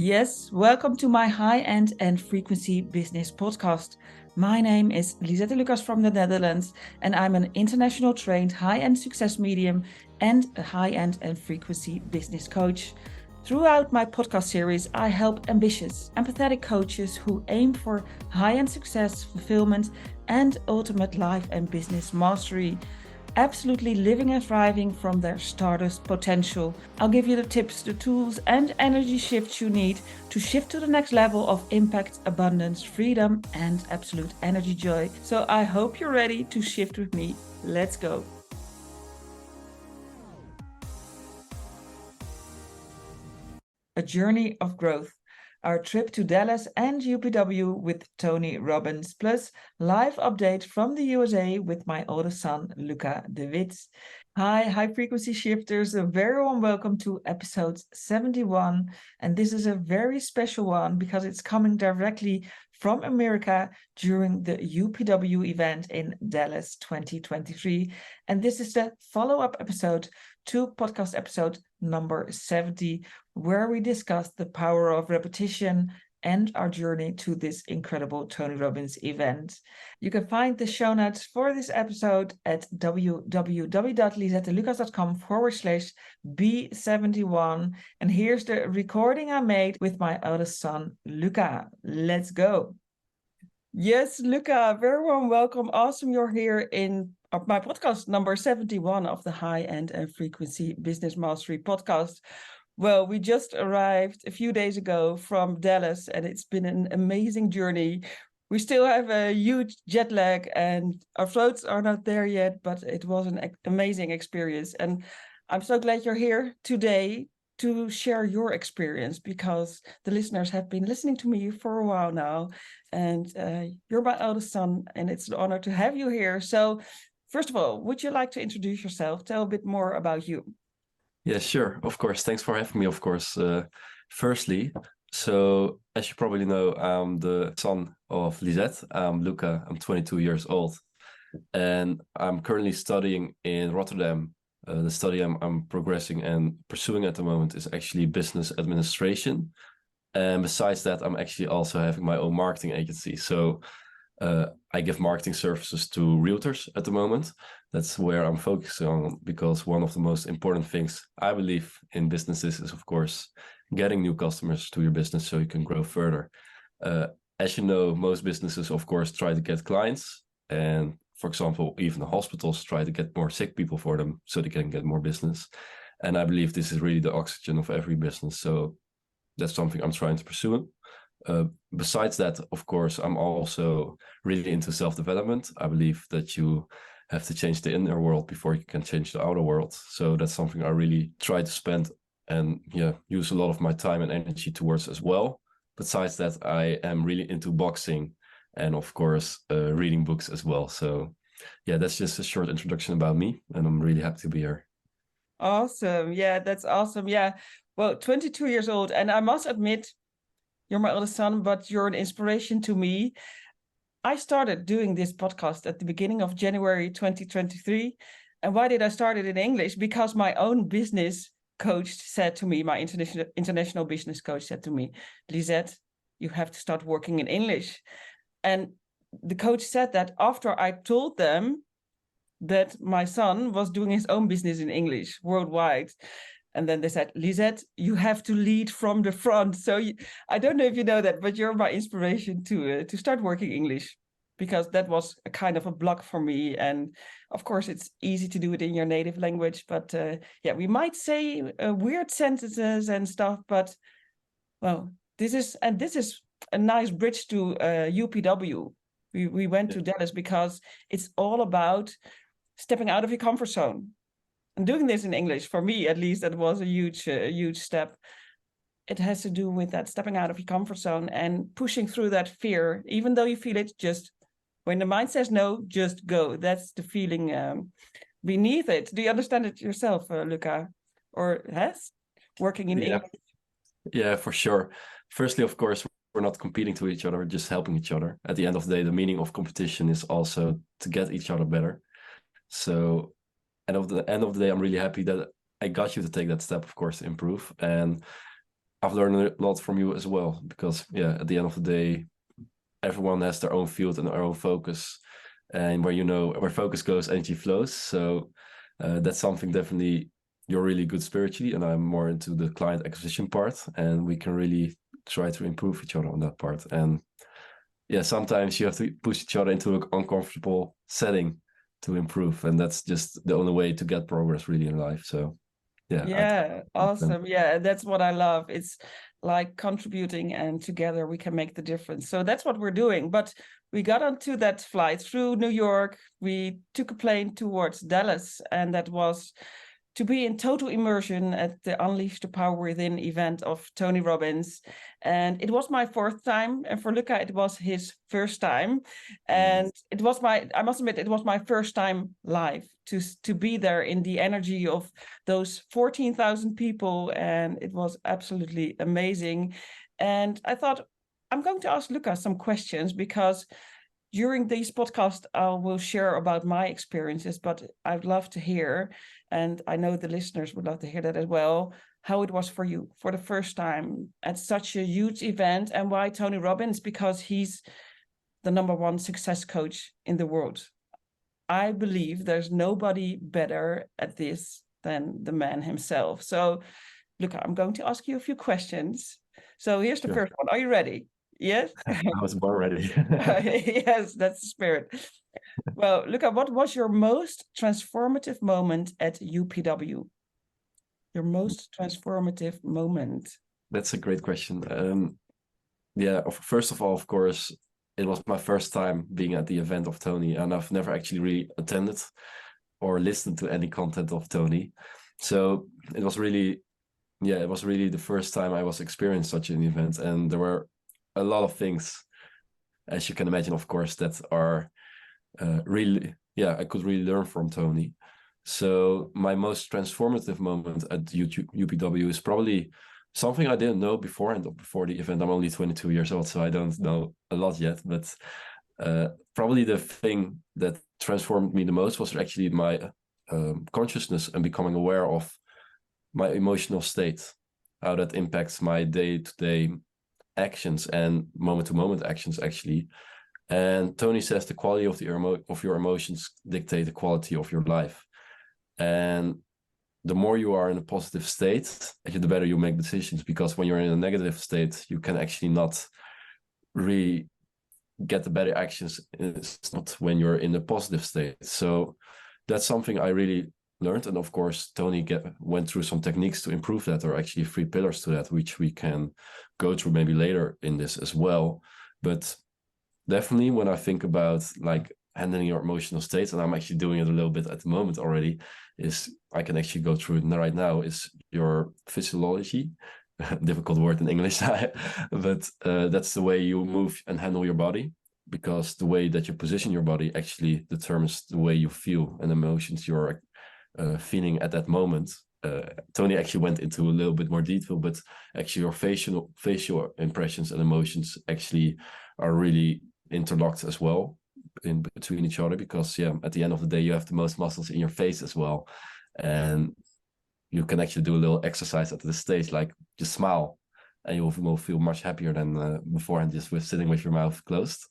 Yes, welcome to my high-end and frequency business podcast. My name is Lisette and Luca from the Netherlands, and I'm an international trained high-end success medium and a high-end and frequency business coach. Throughout my podcast series, I help ambitious, empathetic coaches who aim for high-end success, fulfillment, and ultimate life and business mastery. Absolutely living and thriving from their stardust potential. I'll give you the tips, the tools, and energy shifts you need to shift to the next level of impact, abundance, freedom, and absolute energy joy. So I hope you're ready to shift with me. Let's go. A journey of growth. Our trip to Dallas and UPW with Tony Robbins, plus live update from the USA with my oldest son, Luca de Wit. Hi, high frequency shifters, a very warm welcome to episode 71. And this is a very special one because it's coming directly from America during the UPW event in Dallas 2023. And this is the follow-up episode to podcast episode number 70, where we discussed the power of repetition and our journey to this incredible Tony Robbins event. You can find the show notes for this episode at www.lisettelucas.com/B71. And here's the recording I made with my eldest son, Luca. Let's go. Yes, Luca, very warm welcome. Awesome you're here in my podcast number 71 of the High End and Frequency Business Mastery podcast. Well, we just arrived a few days ago from Dallas, and it's been an amazing journey. We still have a huge jet lag, and our floats are not there yet, but it was an amazing experience. And I'm so glad you're here today to share your experience, because the listeners have been listening to me for a while now, and you're my eldest son, and it's an honor to have you here. So first of all, would you like to introduce yourself? Tell a bit more about you. Yeah, sure. Of course. Thanks for having me, of course. Firstly, so as you probably know, I'm the son of Lisette. I'm Luca. I'm 22 years old. And I'm currently studying in Rotterdam. The study I'm progressing and pursuing at the moment is actually business administration. And besides that, I'm actually also having my own marketing agency. So I give marketing services to realtors at the moment. That's where I'm focusing on, because one of the most important things I believe in businesses is, of course, getting new customers to your business so you can grow further. As you know, most businesses, of course, try to get clients. And for example, even the hospitals try to get more sick people for them so they can get more business. And I believe this is really the oxygen of every business. So that's something I'm trying to pursue. Besides that, of course, I'm also really into self-development. I believe that you have to change the inner world before you can change the outer world. So that's something I really try to spend and use a lot of my time and energy towards as well. Besides that, I am really into boxing and, of course, reading books as well. So yeah, that's just a short introduction about me, and I'm really happy to be here. Awesome. Yeah, that's awesome. Yeah. Well, 22 years old. And I must admit, you're my eldest son, but you're an inspiration to me. I started doing this podcast at the beginning of January 2023. And why did I start it in English? Because my own business coach said to me, my international business coach said to me, Lisette, you have to start working in English. And the coach said that after I told them that my son was doing his own business in English worldwide. And then they said, Lisette, you have to lead from the front. So I don't know if you know that, but you're my inspiration to start working English, because that was a kind of a block for me. And of course, it's easy to do it in your native language. But yeah, we might say weird sentences and stuff. But well, this is a nice bridge to UPW. We went to Dallas because it's all about stepping out of your comfort zone. And doing this in English, for me at least, that was a huge step. It has to do with that stepping out of your comfort zone and pushing through that fear, even though you feel it. Just when the mind says no, just go. That's the feeling beneath it. Do you understand it yourself, Luca? Or has working in English? Yeah, for sure. Firstly, of course, we're not competing to each other, we're just helping each other. At the end of the day, the meaning of competition is also to get each other better. So at the end of the day, I'm really happy that I got you to take that step, of course, to improve. And I've learned a lot from you as well, because yeah, at the end of the day, everyone has their own field and their own focus, and where focus goes, energy flows. So that's something definitely you're really good spiritually, and I'm more into the client acquisition part, and we can really try to improve each other on that part. And yeah, sometimes you have to push each other into an uncomfortable setting to improve, and that's just the only way to get progress really in life. So yeah, Yeah, awesome. Yeah, that's what I love. It's like contributing, and together we can make the difference. So that's what we're doing. But we got onto that flight through New York. We took a plane towards Dallas, and that was to be in total immersion at the Unleash the Power Within event of Tony Robbins. And it was my fourth time. And for Luca, it was his first time. And it was I must admit, it was my first time live to be there in the energy of those 14,000 people. And it was absolutely amazing. And I thought, I'm going to ask Luca some questions, because during these podcasts, I will share about my experiences, but I'd love to hear, and I know the listeners would love to hear that as well, how it was for you for the first time at such a huge event. And why Tony Robbins? Because he's the #1 success coach in the world. I believe there's nobody better at this than the man himself. So, look, I'm going to ask you a few questions. So here's the first one. Are you ready? Yes? I was born ready. Yes, that's the spirit. Well, Luca, what was your most transformative moment at UPW? Your most transformative moment? That's a great question. Yeah, first of all, of course, it was my first time being at the event of Tony, and I've never actually really attended or listened to any content of Tony. So it was really the first time I was experiencing such an event, and there were a lot of things, as you can imagine, of course, that are really, I could really learn from Tony. So my most transformative moment at UPW is probably something I didn't know before the event. I'm only 22 years old, so I don't know a lot yet. But probably the thing that transformed me the most was actually my consciousness and becoming aware of my emotional state, how that impacts my day-to-day actions and moment-to-moment actions, actually. And Tony says the quality of your emotions dictate the quality of your life. And the more you are in a positive state, the better you make decisions. Because when you're in a negative state, you can actually not really get the better actions. It's not when you're in a positive state. So that's something I really learned. And of course, Tony went through some techniques to improve that, or actually 3 pillars to that, which we can go through maybe later in this as well. But definitely when I think about like handling your emotional states, and I'm actually doing it a little bit at the moment already, is I can actually go through it right now, is your physiology. Difficult word in English, but that's the way you move and handle your body, because the way that you position your body actually determines the way you feel and emotions you're feeling at that moment. Tony actually went into a little bit more detail, but actually your facial impressions and emotions actually are really interlocked as well in between each other, because at the end of the day you have the most muscles in your face as well, and you can actually do a little exercise at the stage, like just smile, and you will feel much happier than beforehand just with sitting with your mouth closed.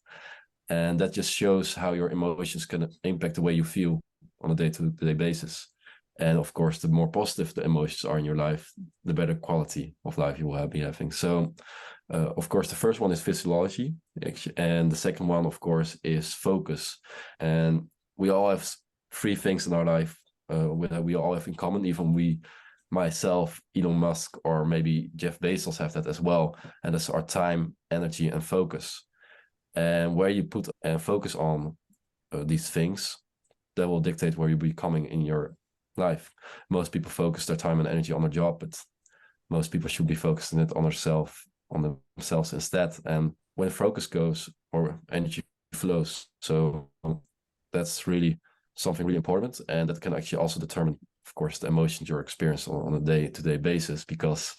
And that just shows how your emotions can impact the way you feel on a day-to-day basis. And of course, the more positive the emotions are in your life, the better quality of life you will be having. So of course, the first one is physiology, and the second one, of course, is focus. And we all have 3 things in our life we all have in common. Even myself, Elon Musk, or maybe Jeff Bezos have that as well. And that's our time, energy, and focus. And where you put and focus on these things, that will dictate where you'll be coming in your life. Most people focus their time and energy on their job, but most people should be focusing it on themselves instead. And when focus goes, or energy flows, so that's really something really important, and that can actually also determine, of course, the emotions you're experiencing on a day-to-day basis. Because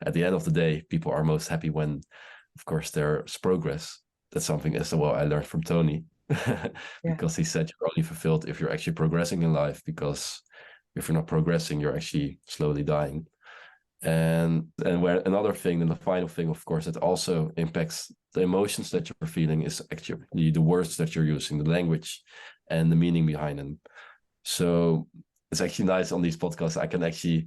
at the end of the day, people are most happy when, of course, there's progress. That's something as well I learned from Tony, because he said you're only fulfilled if you're actually progressing in life, because if you're not progressing, you're actually slowly dying. And where another thing, and the final thing, of course, that also impacts the emotions that you're feeling is actually the words that you're using, the language and the meaning behind them. So it's actually nice on these podcasts, I can actually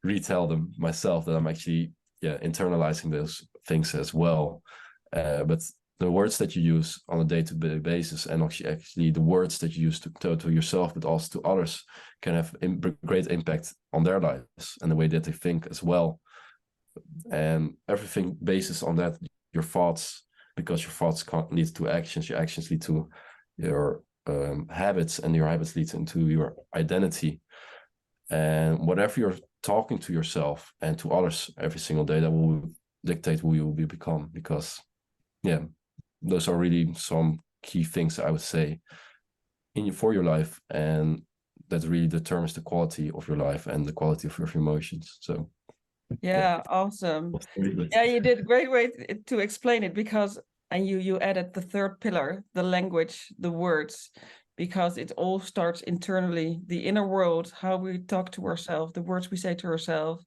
retell them myself, that I'm actually internalizing those things as well. But the words that you use on a day-to-day basis, and actually the words that you use to yourself, but also to others, can have great impact on their lives and the way that they think as well. And everything bases on that, your thoughts, because your thoughts lead to actions, your actions lead to your habits, and your habits lead into your identity. And whatever you're talking to yourself and to others every single day, that will dictate who you will become. Because those are really some key things I would say for your life, and that really determines the quality of your life and the quality of your emotions. So awesome. Yeah, you did a great way to explain it, because and you added the third pillar, the language, the words, because it all starts internally, the inner world, how we talk to ourselves, the words we say to ourselves,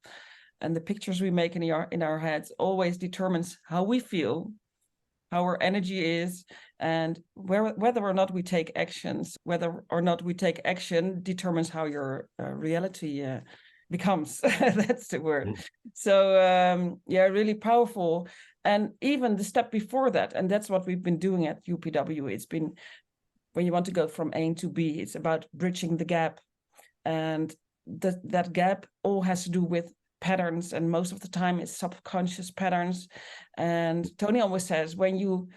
and the pictures we make in our heads always determines how we feel, how our energy is, and whether or not we take actions. Whether or not we take action determines how your reality becomes. That's the word. So really powerful. And even the step before that, and that's what we've been doing at UPW. It's been, when you want to go from A to B, it's about bridging the gap. And that gap all has to do with patterns, and most of the time it's subconscious patterns. And Tony always says, when you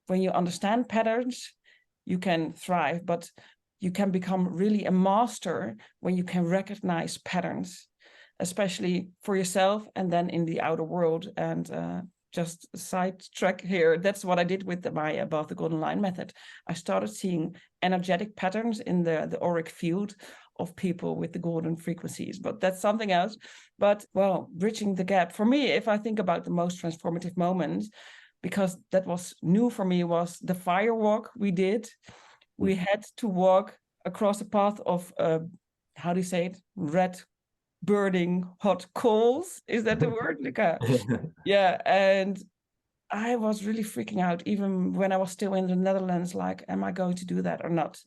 understand patterns, you can thrive, but you can become really a master when you can recognize patterns, especially for yourself and then in the outer world. And just a side track here, that's what I did with my Above the Golden Line method. I started seeing energetic patterns in the auric field of people with the golden frequencies, but that's something else. But well, bridging the gap, for me, if I think about the most transformative moments, because that was new for me, was the fire walk we did. We had to walk across a path of how do you say it, red burning hot coals, is that the word, Luca? Yeah. And I was really freaking out, even when I was still in the Netherlands, like, am I going to do that or not?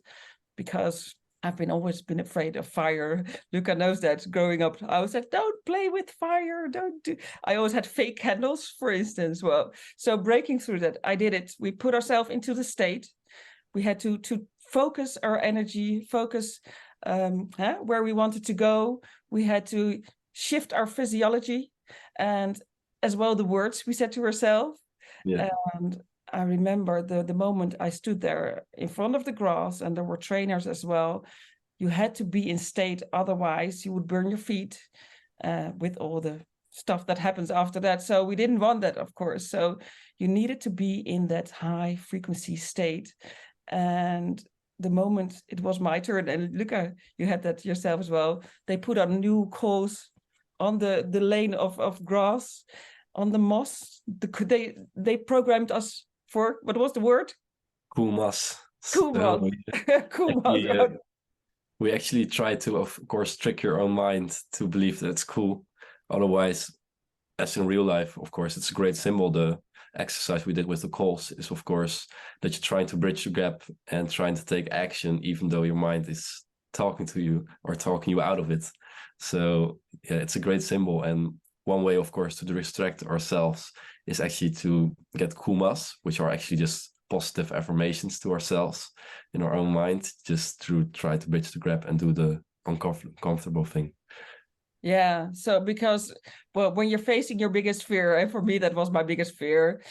Because I've always been afraid of fire. Luca knows that. Growing up, I always said, don't play with fire. Don't do. I always had fake candles, for instance. Well, so breaking through that, I did it. We put ourselves into the state. We had to focus our energy, focus where we wanted to go. We had to shift our physiology, and as well the words we said to ourselves. And I remember the moment I stood there in front of the grass, and there were trainers as well. You had to be in state, otherwise you would burn your feet with all the stuff that happens after that. So we didn't want that, of course. So you needed to be in that high frequency state. And the moment it was my turn, and Luca, you had that yourself as well, they put on new coals on the lane of grass, on the moss. They programmed us for, what was the word? Cool moss. Cool moss. Cool moss. We actually try to, of course, trick your own mind to believe that it's cool. Otherwise, as in real life, of course, it's a great symbol. The exercise we did with the coals is, of course, that you're trying to bridge the gap and trying to take action, even though your mind is talking to you or talking you out of it. So yeah, it's a great symbol. And one way, of course, to distract ourselves is actually to get kumas, which are actually just positive affirmations to ourselves in our own mind, just to try to bridge the gap and do the uncomfortable thing. Yeah. So because, well, when you're facing your biggest fear, and for me, that was my biggest fear.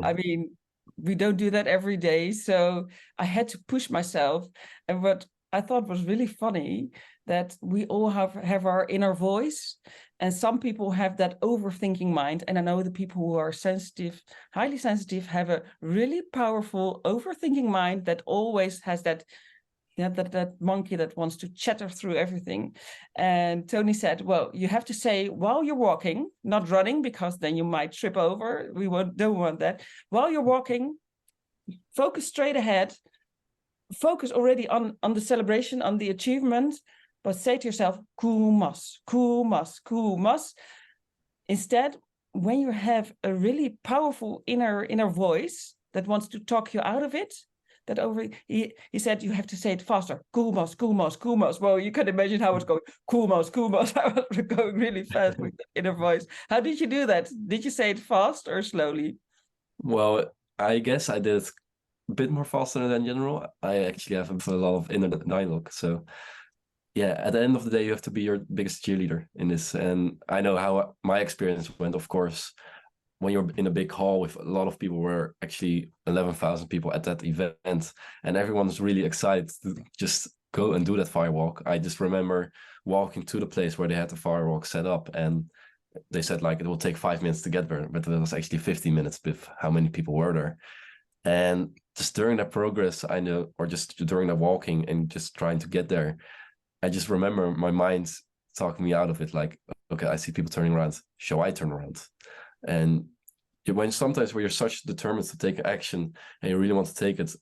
I mean, we don't do that every day. So I had to push myself. And what I thought was really funny, that we all have our inner voice, and some people have that overthinking mind. And I know the people who are sensitive, highly sensitive, have a really powerful overthinking mind that always has that monkey that wants to chatter through everything. And Tony said, well, you have to say while you're walking, not running, because then you might trip over. We don't want that. While you're walking, focus straight ahead, focus already on the celebration, on the achievement, but say to yourself, kumas, kumas, kumas. Instead, when you have a really powerful inner voice that wants to talk you out of it, he said you have to say it faster. Kumas, kumas, kumas. Well, you can imagine how it's going. Kumas, kumas. I was going really fast with the inner voice. How did you do that? Did you say it fast or slowly? Well, I guess I did a bit more faster than general. I actually have a lot of inner dialogue. So yeah, at the end of the day, you have to be your biggest cheerleader in this. And I know how my experience went, of course, when you're in a big hall with a lot of people, were actually 11,000 people at that event, and everyone's really excited to just go and do that firewalk. I just remember walking to the place where they had the firewalk set up, and they said like it will take 5 minutes to get there, but it was actually 15 minutes with how many people were there. And just during that progress, I know, or just during that walking and just trying to get there, I just remember my mind talking me out of it. Like, okay, I see people turning around. Shall I turn around? And when sometimes where you're such determined to take action and you really want to take it,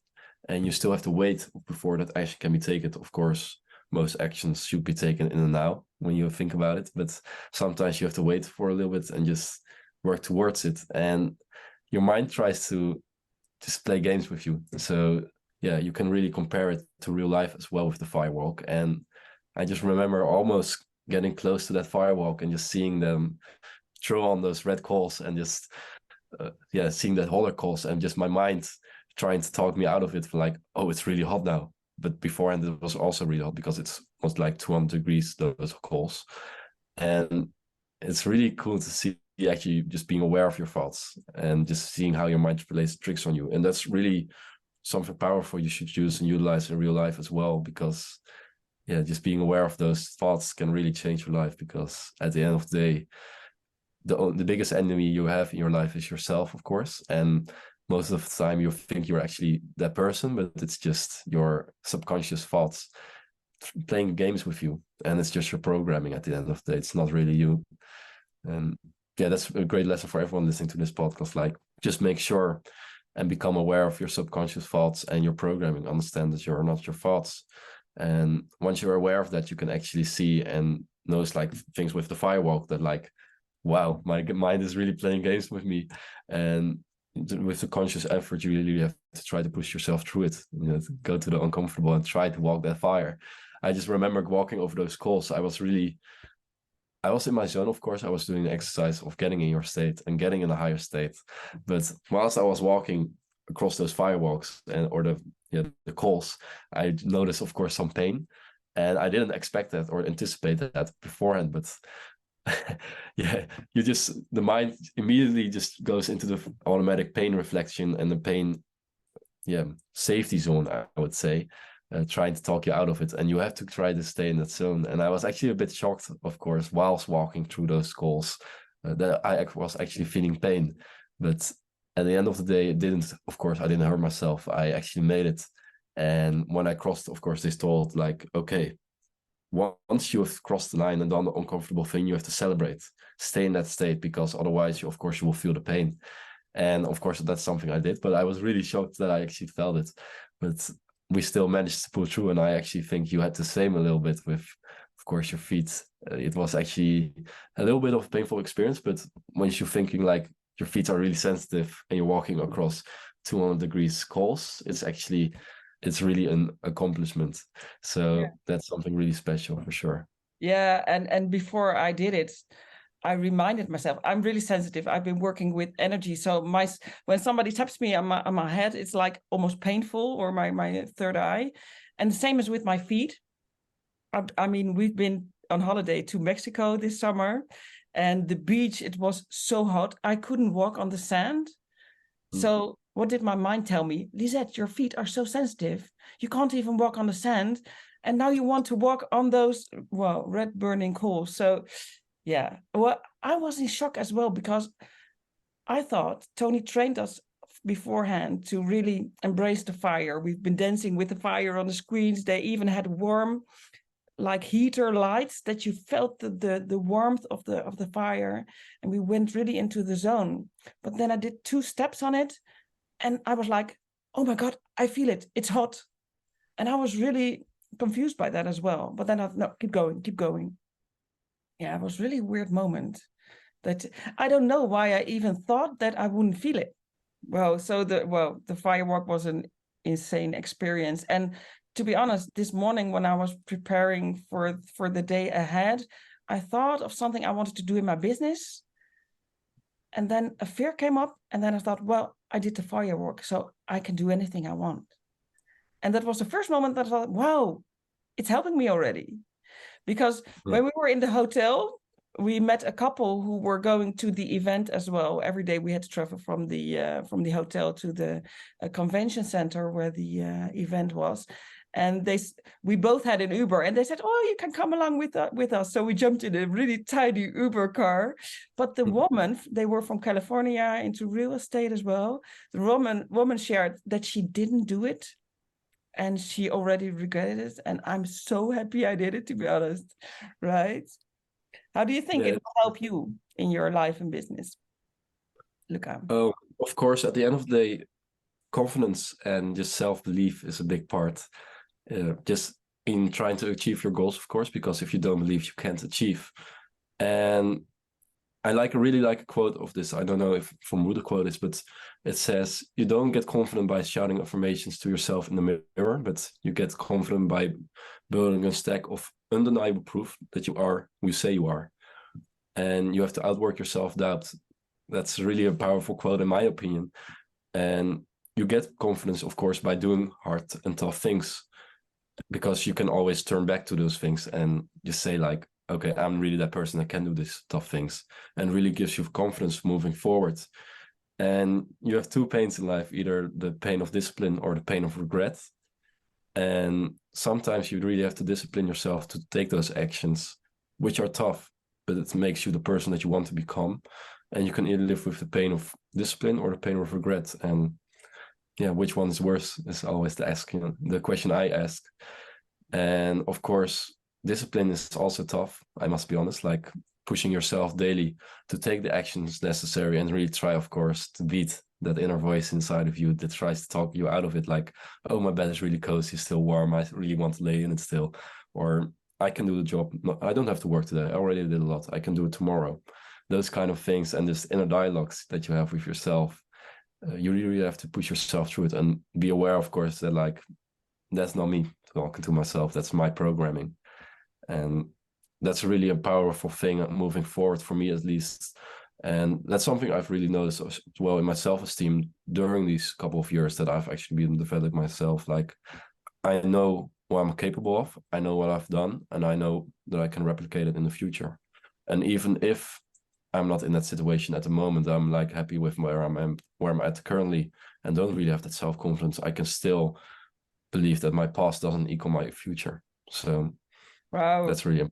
and you still have to wait before that action can be taken. Of course, most actions should be taken in the now when you think about it, but sometimes you have to wait for a little bit and just work towards it. And your mind tries to just play games with you. So yeah, you can really compare it to real life as well with the firewalk. And I just remember almost getting close to that firewalk and just seeing them throw on those red calls and just seeing that holler calls, and just my mind trying to talk me out of it for like, oh, it's really hot now. But beforehand it was also really hot because it was like 200 degrees, those calls. And it's really cool to see actually just being aware of your thoughts and just seeing how your mind plays tricks on you. And that's really something powerful you should use and utilize in real life as well, because yeah, just being aware of those thoughts can really change your life, because at the end of the day, the biggest enemy you have in your life is yourself, of course. And most of the time you think you're actually that person, but it's just your subconscious thoughts playing games with you, and it's just your programming at the end of the day. It's not really you. And yeah, that's a great lesson for everyone listening to this podcast. Like, just make sure and become aware of your subconscious thoughts and your programming. Understand that you're not your thoughts. And once you're aware of that, you can actually see and notice like things with the firewalk that like, wow, my mind is really playing games with me. And with the conscious effort, you really have to try to push yourself through it, you know, to go to the uncomfortable and try to walk that fire. I just remember walking over those calls. I was in my zone, of course. I was doing the exercise of getting in your state and getting in a higher state. But whilst I was walking across those firewalks or the calls, I noticed, of course, some pain. And I didn't expect that or anticipate that beforehand. But yeah, the mind immediately just goes into the automatic pain reflection and the pain, safety zone, I would say, trying to talk you out of it. And you have to try to stay in that zone. And I was actually a bit shocked, of course, whilst walking through those calls, that I was actually feeling pain. But at the end of the day, I didn't hurt myself. I actually made it. And when I crossed, of course, they told like, okay, once you have crossed the line and done the uncomfortable thing, you have to celebrate, stay in that state, because otherwise you will feel the pain. And of course, that's something I did, but I was really shocked that I actually felt it. But we still managed to pull through. And I actually think you had the same a little bit with, of course, your feet. It was actually a little bit of a painful experience, but once you're thinking like your feet are really sensitive and you're walking across 200 degrees calls, it's really an accomplishment. So that's something really special for sure. Yeah, and before I did it, I reminded myself I'm really sensitive. I've been working with energy, so when somebody taps me on my head, it's like almost painful, or my third eye. And the same as with my feet. I mean, we've been on holiday to Mexico this summer, and the beach, it was so hot I couldn't walk on the sand. So what did my mind tell me? Lisette, your feet are so sensitive. You can't even walk on the sand. And now you want to walk on those, red burning coals. So yeah, well, I was in shock as well, because I thought Tony trained us beforehand to really embrace the fire. We've been dancing with the fire on the screens. They even had warm, like heater lights that you felt the warmth of the fire, and we went really into the zone. But then I did 2 steps on it, and I was like, oh my God, I feel it. It's hot. And I was really confused by that as well. But then I thought, no, keep going. Yeah, it was really a weird moment that I don't know why I even thought that I wouldn't feel it. The firework was an insane experience. And to be honest, this morning when I was preparing for the day ahead, I thought of something I wanted to do in my business. And then a fear came up, and then I thought, well, I did the firework, so I can do anything I want. And that was the first moment that I thought, wow, it's helping me already. Because when we were in the hotel, we met a couple who were going to the event as well. Every day we had to travel from the hotel to the convention center where the event was. And we both had an Uber, and they said, oh, you can come along with us. So we jumped in a really tiny Uber car. But the woman, they were from California into real estate as well. The woman shared that she didn't do it, and she already regretted it. And I'm so happy I did it, to be honest. Right? How do you think it will help you in your life and business, Luca? Of course, at the end of the day, confidence and just self-belief is a big part. Just in trying to achieve your goals, of course, because if you don't believe, you can't achieve. And I really like a quote of this. I don't know if from who the quote is, but it says, you don't get confident by shouting affirmations to yourself in the mirror, but you get confident by building a stack of undeniable proof that you are who you say you are. And you have to outwork your self-doubt. That's really a powerful quote, in my opinion. And you get confidence, of course, by doing hard and tough things, because you can always turn back to those things and just say like, okay, I'm really that person that can do these tough things, and really gives you confidence moving forward. And you have two pains in life, either the pain of discipline or the pain of regret. And sometimes you really have to discipline yourself to take those actions, which are tough, but it makes you the person that you want to become. And you can either live with the pain of discipline or the pain of regret. And yeah, which one is worse is always the question I ask. And of course, discipline is also tough, I must be honest, like pushing yourself daily to take the actions necessary and really try, of course, to beat that inner voice inside of you that tries to talk you out of it. Like, oh, my bed is really cozy, still warm, I really want to lay in it still. Or I can do the job. No, I don't have to work today. I already did a lot. I can do it tomorrow. Those kind of things, and this inner dialogues that you have with yourself. You really have to push yourself through it and be aware, of course, that like, that's not me talking to myself. That's my programming. And that's really a powerful thing moving forward for me, at least. And that's something I've really noticed as well in my self-esteem during these couple of years that I've actually been developing myself. Like, I know what I'm capable of, I know what I've done, and I know that I can replicate it in the future. And even if I'm not in that situation at the moment, I'm like happy with where I'm at currently, and don't really have that self-confidence, I can still believe that my past doesn't equal my future. So wow, that's really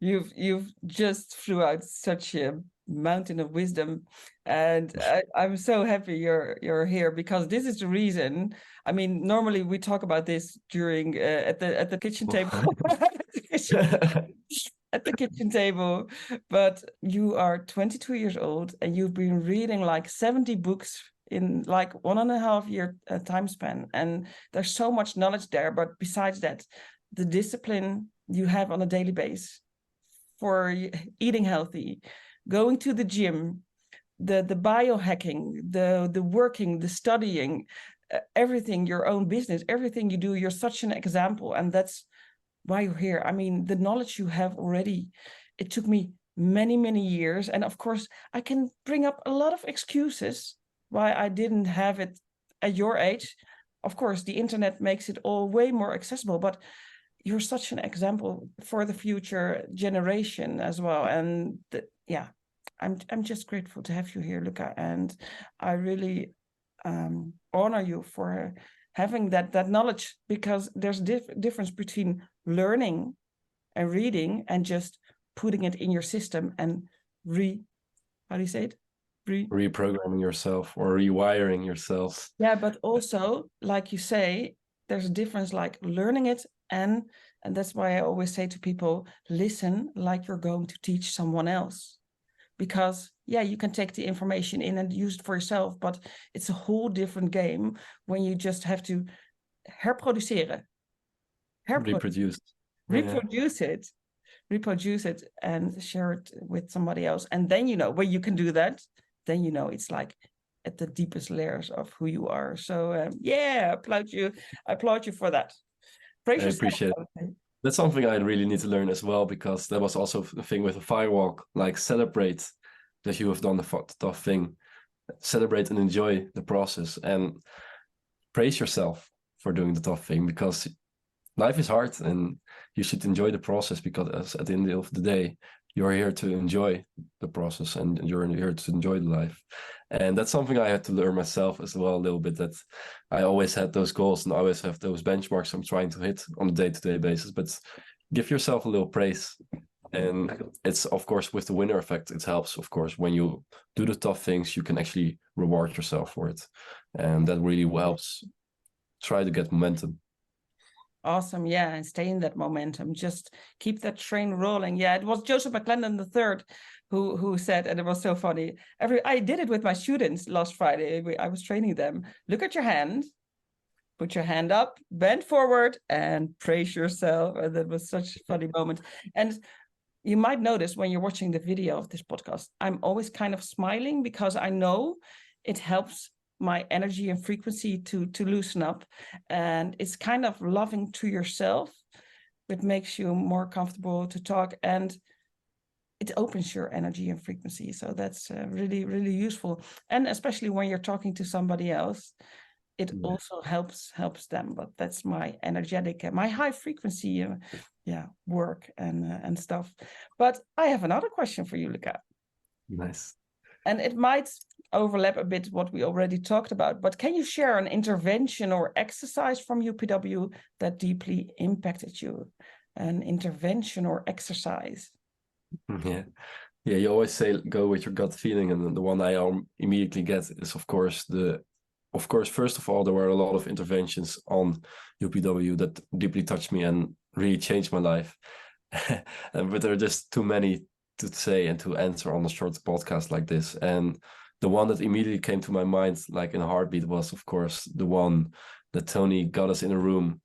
you've just flew out such a mountain of wisdom, and I'm so happy you're here, because this is the reason. I mean, normally we talk about this during at the kitchen table. At the kitchen table, but you are 22 years old and you've been reading like 70 books in like 1.5 year time span, and there's so much knowledge there. But besides that, the discipline you have on a daily basis for eating healthy, going to the gym, the biohacking, the working, the studying, everything, your own business, everything you do, you're such an example. And that's why you're here. I mean, the knowledge you have already, it took me many, many years. And of course, I can bring up a lot of excuses why I didn't have it at your age. Of course, the internet makes it all way more accessible, but you're such an example for the future generation as well. And yeah, I'm just grateful to have you here, Luca. And I really honor you for having that knowledge, because there's difference between learning and reading and just putting it in your system and how do you say it? reprogramming yourself or rewiring yourself. Yeah, but also, like you say, there's a difference, like learning it, and that's why I always say to people, listen like you're going to teach someone else. Because yeah, you can take the information in and use it for yourself, but it's a whole different game when you just have to herproduceren. haircut, reproduce. Yeah. reproduce it and share it with somebody else. And then, when you can do that, then, it's like at the deepest layers of who you are. So yeah, I applaud you for that. Praise I yourself. appreciate it. That's something I really need to learn as well, because that was also a thing with a firewalk. Like, celebrate that you have done the tough thing, celebrate and enjoy the process, and praise yourself for doing the tough thing, because life is hard and you should enjoy the process, because at the end of the day, you're here to enjoy the process and you're here to enjoy the life. And that's something I had to learn myself as well a little bit, that I always had those goals and I always have those benchmarks I'm trying to hit on a day-to-day basis, but give yourself a little praise. And it's, of course, with the winner effect, it helps, of course, when you do the tough things, you can actually reward yourself for it. And that really helps try to get momentum. Awesome. Yeah. And stay in that momentum. Just keep that train rolling. Yeah. It was Joseph McClendon III who said, and it was so funny. I did it with my students last Friday. I was training them. Look at your hand, put your hand up, bend forward, and praise yourself. And that was such a funny moment. And you might notice when you're watching the video of this podcast, I'm always kind of smiling, because I know it helps my energy and frequency to loosen up, and it's kind of loving to yourself. It makes you more comfortable to talk, and it opens your energy and frequency. So that's really, really useful. And especially when you're talking to somebody else, it also helps them. But that's my energetic, my high frequency work and stuff. But I have another question for you, Luca. Nice. And it might overlap a bit what we already talked about, but can you share an intervention or exercise from UPW that deeply impacted you? An intervention or exercise? Yeah. You always say go with your gut feeling, and the one I immediately get is, of course, first of all, there were a lot of interventions on UPW that deeply touched me and really changed my life. But there are just too many to say and to answer on a short podcast like this. And the one that immediately came to my mind, like in a heartbeat, was, of course, the one that Tony got us in a room.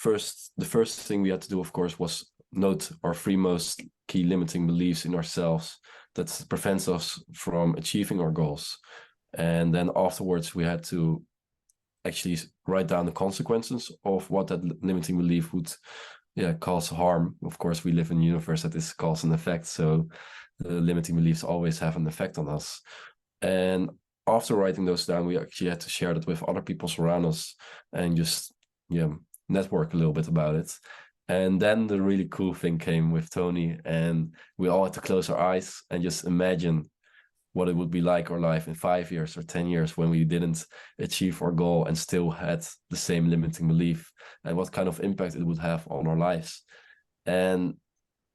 The first thing we had to do, of course, was note our three most key limiting beliefs in ourselves that prevents us from achieving our goals. And then afterwards, we had to actually write down the consequences of what that limiting belief would cause harm. Of course, we live in a universe that is cause and effect, so the limiting beliefs always have an effect on us. And after writing those down, we actually had to share that with other people around us and just network a little bit about it. And then the really cool thing came with Tony, and we all had to close our eyes and just imagine what it would be like our life in 5 years or 10 years when we didn't achieve our goal and still had the same limiting belief, and what kind of impact it would have on our lives. And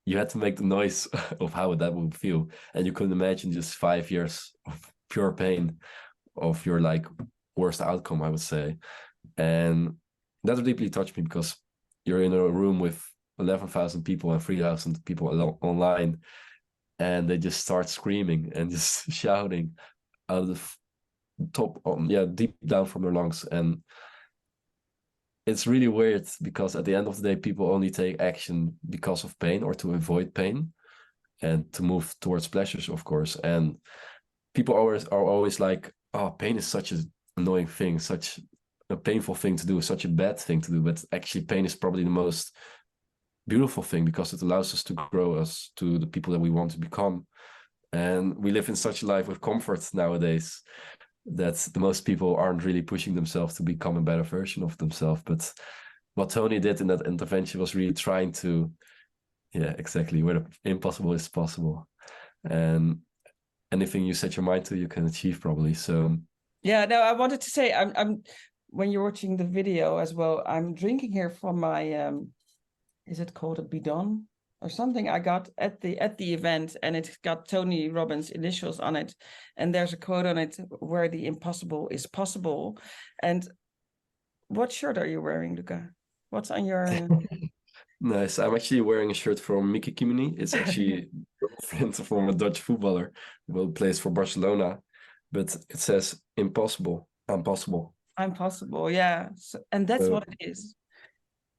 you had to make the noise of how that would feel. And you could imagine just 5 years of pure pain of your worst outcome, I would say. And that deeply touched me, because you're in a room with 11,000 people and 3,000 people online, and they just start screaming and just shouting out of the top, deep down from their lungs. And it's really weird, because at the end of the day, people only take action because of pain or to avoid pain and to move towards pleasures, of course. And people are always like, oh, pain is such an annoying thing, such a painful thing to do, such a bad thing to do. But actually, pain is probably the most beautiful thing, because it allows us to grow us to the people that we want to become. And we live in such a life with comfort nowadays that the most people aren't really pushing themselves to become a better version of themselves. But what Tony did in that intervention was really trying to, exactly, where the impossible is possible. And anything you set your mind to, you can achieve, probably. So yeah, no, I wanted to say, I'm when you're watching the video as well, I'm drinking here from my is it called a bidon or something I got at the event, and it's got Tony Robbins initials on it, and there's a quote on it where the impossible is possible. And what shirt are you wearing, Luca? What's on your Nice. I'm actually wearing a shirt from Mickey Kimini. It's actually a friend from a Dutch footballer who plays for Barcelona, but it says impossible, impossible. I'm possible, yeah. So, and that's what it is.